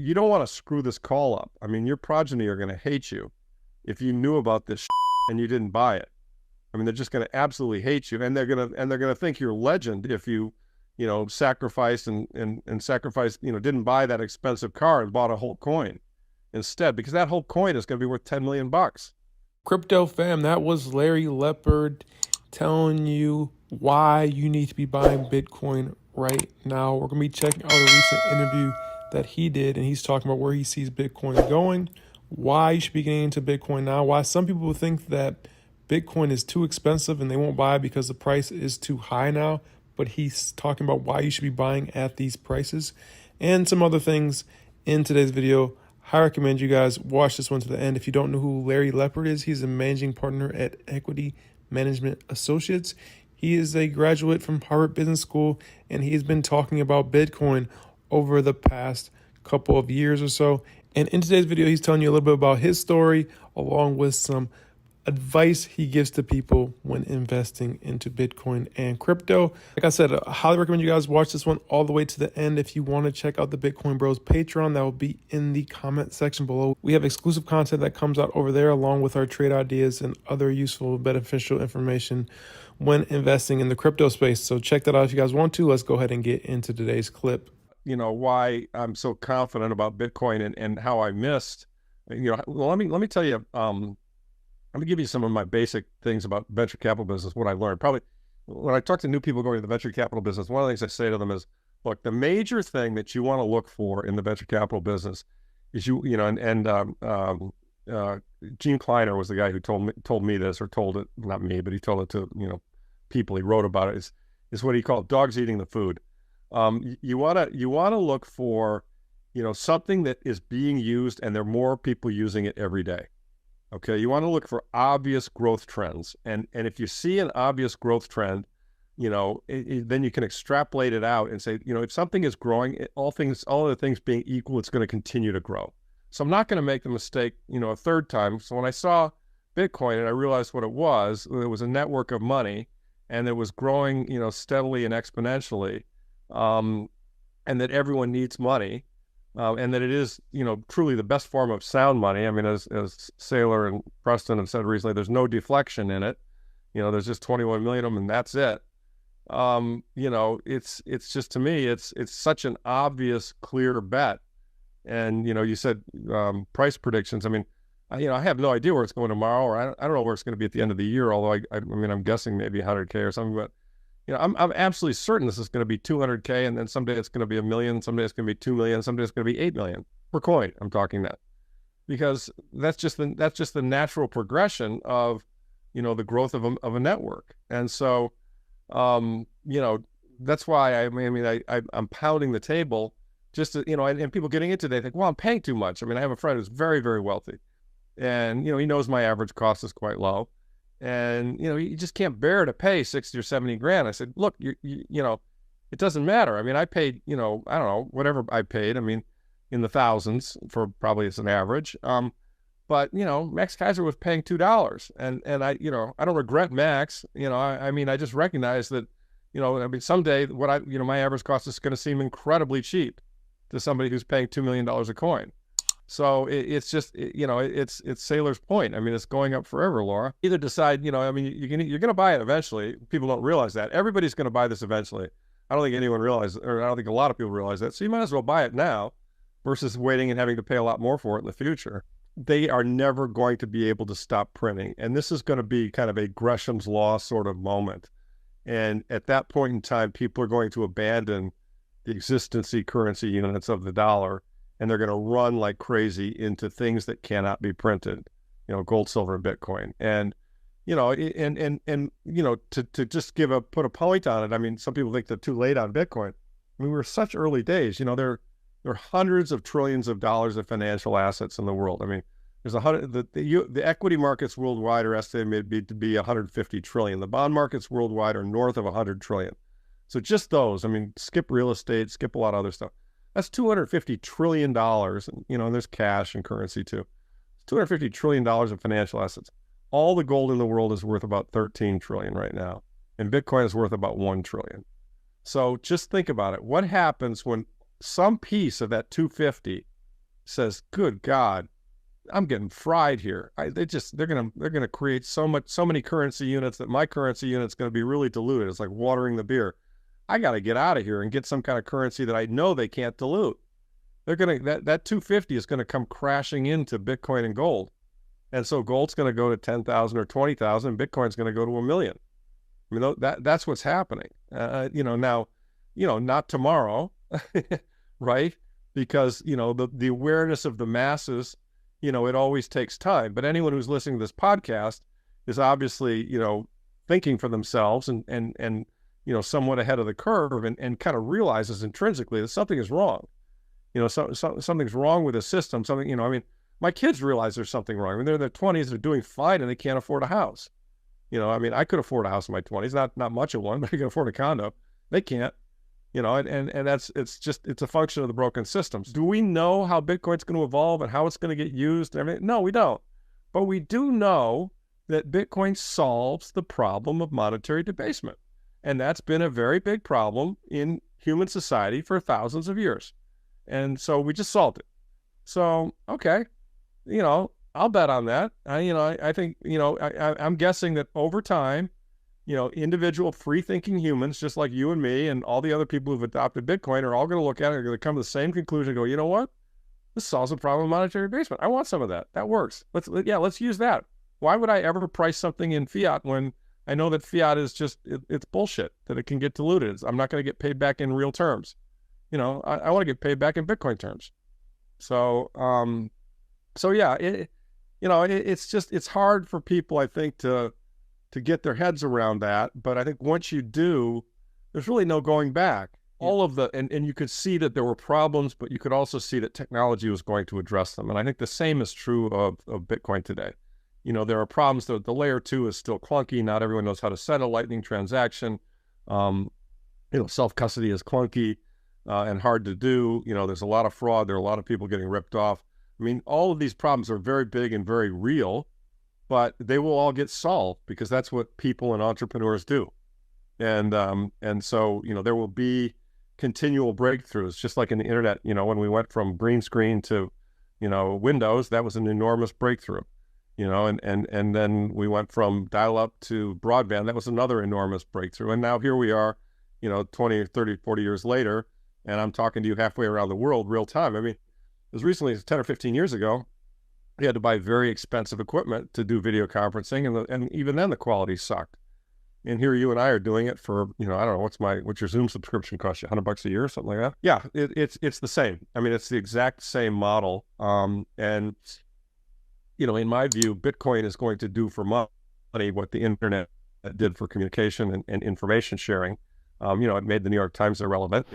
you don't want to screw this call up. I mean, your progeny are going to hate you if you knew about this and you didn't buy it. I mean, they're just going to absolutely hate you, and they're gonna think you're a legend if you, sacrificed and sacrificed, didn't buy that expensive car and bought a whole coin instead, because that whole coin is going to be worth 10 million bucks. Crypto fam, that was Larry Lepard telling you why you need to be buying Bitcoin right now. We're going to be checking out a recent interview that he did, and he's talking about where he sees Bitcoin going, why you should be getting into Bitcoin now, why some people think that Bitcoin is too expensive and they won't buy because the price is too high now, but he's talking about why you should be buying at these prices and some other things in today's video. I recommend you guys watch this one to the end. If you don't know who Larry Lepard is, he's a managing partner at Equity Management Associates. He is a graduate from Harvard Business School, and he has been talking about Bitcoin over the past couple of years or so. And in today's video, he's telling you a little bit about his story, along with some advice he gives to people when investing into Bitcoin and crypto. Like I said, I highly recommend you guys watch this one all the way to the end. If you want to check out the Bitcoin Bros Patreon, that will be in the comment section below. We have exclusive content that comes out over there, along with our trade ideas and other useful, beneficial information when investing in the crypto space. So check that out if you guys want to. Let's go ahead and get into today's clip. Why I'm so confident about Bitcoin and how I missed. Well, let me tell you. Let me give you some of my basic things about venture capital business, what I learned. Probably when I talk to new people going to the venture capital business, one of the things I say to them is, look, the major thing that you want to look for in the venture capital business is Gene Kleiner was the guy who told me this, or told it, not me, but he told it to, people. He wrote about it, is what he called dogs eating the food. You want to look for, something that is being used and there are more people using it every day. Okay, you want to look for obvious growth trends, and if you see an obvious growth trend, then you can extrapolate it out and say, if something is growing, all other things being equal, it's going to continue to grow. So I'm not going to make the mistake, a third time. So when I saw Bitcoin and I realized what it was a network of money, and it was growing, steadily and exponentially, and that everyone needs money. And that it is, truly the best form of sound money. I mean, as Saylor and Preston have said recently, there's no deflection in it. There's just 21 million of them, and that's it. It's just, to me, it's such an obvious, clear bet. And you said price predictions. I mean, I have no idea where it's going tomorrow, or I don't know where it's going to be at the end of the year. Although I mean, I'm guessing maybe 100K or something, but. I'm absolutely certain this is going to be 200K, and then someday it's going to be 1 million, someday it's going to be 2 million, someday it's going to be 8 million per coin. I'm talking that because that's just the natural progression of, the growth of a network. And so, that's why I'm pounding the table just to, and people getting into it, they think, well, I'm paying too much. I mean, I have a friend who's very, very wealthy, and, he knows my average cost is quite low. And, you just can't bear to pay 60 or 70 grand. I said, look, it doesn't matter. I mean, I paid, I don't know, whatever I paid. I mean, in the thousands for probably as an average. But, Max Kaiser was paying $2. And I don't regret Max. I just recognize that, someday my average cost is going to seem incredibly cheap to somebody who's paying $2 million a coin. So it's just, it's Saylor's point. I mean, it's going up forever, Laura. Either decide, you're going to buy it eventually. People don't realize that. Everybody's going to buy this eventually. I don't think anyone realizes, or I don't think a lot of people realize that. So you might as well buy it now versus waiting and having to pay a lot more for it in the future. They are never going to be able to stop printing. And this is going to be kind of a Gresham's Law sort of moment. And at that point in time, people are going to abandon the existency currency units of the dollar, and they're going to run like crazy into things that cannot be printed, gold, silver, and Bitcoin. And, to just put a point on it. I mean, some people think they're too late on Bitcoin. I mean, we're such early days. There are hundreds of trillions of dollars of financial assets in the world. I mean, there's the equity markets worldwide are estimated to be 150 trillion. The bond markets worldwide are north of 100 trillion. So just those, I mean, skip real estate, skip a lot of other stuff. That's $250 trillion, and there's cash and currency too. It's $250 trillion of financial assets. All the gold in the world is worth about 13 trillion right now, and Bitcoin is worth about 1 trillion. So just think about it. What happens when some piece of that 250 says, "Good God, I'm getting fried here. They're gonna create so many currency units that my currency unit's going to be really diluted. It's like watering the beer. I got to get out of here and get some kind of currency that I know they can't dilute. They're gonna that 250 is going to come crashing into Bitcoin and gold, and so gold's going to go to 10,000 or 20,000. Bitcoin's going to go to 1 million. I mean that's what's happening. Now, not tomorrow, right? Because the awareness of the masses, it always takes time. But anyone who's listening to this podcast is obviously, thinking for themselves and somewhat ahead of the curve and kind of realizes intrinsically that something is wrong. Something's wrong with the system. I mean, my kids realize there's something wrong. I mean, they're in their 20s, they're doing fine, and they can't afford a house. I mean, I could afford a house in my 20s, not much of one, but I can afford a condo. They can't. And it's a function of the broken systems. Do we know how Bitcoin's going to evolve and how it's going to get used and everything? No, we don't. But we do know that Bitcoin solves the problem of monetary debasement. And that's been a very big problem in human society for thousands of years. And so we just solved it. So, okay, I'll bet on that. I think, I'm guessing that over time, individual free-thinking humans, just like you and me and all the other people who've adopted Bitcoin, are all going to look at it and going to come to the same conclusion and go, you know what? This solves the problem of monetary debasement. I want some of that. That works. Let's use that. Why would I ever price something in fiat when I know that fiat is it's bullshit, that it can get diluted? I'm not going to get paid back in real terms. I want to get paid back in Bitcoin terms. So, yeah, it's hard for people, I think, to get their heads around that. But I think once you do, there's really no going back. All of and you could see that there were problems, but you could also see that technology was going to address them. And I think the same is true of Bitcoin today. There are problems. The layer 2 is still clunky. Not everyone knows how to set a Lightning transaction. Self-custody is clunky and hard to do. There's a lot of fraud. There are a lot of people getting ripped off. I mean, all of these problems are very big and very real, but they will all get solved because that's what people and entrepreneurs do. And so, there will be continual breakthroughs, just like in the internet. When we went from green screen to, Windows, that was an enormous breakthrough. And then we went from dial-up to broadband. That was another enormous breakthrough. And now here we are, 20, 30, 40 years later, and I'm talking to you halfway around the world real time. I mean, as recently as 10 or 15 years ago, you had to buy very expensive equipment to do video conferencing, and even then the quality sucked. And here you and I are doing it for, I don't know, what's your Zoom subscription cost you, $100 a year or something like that? Yeah, it's the same. I mean, it's the exact same model. And in my view, Bitcoin is going to do for money what the internet did for communication and information sharing. It made the New York Times irrelevant.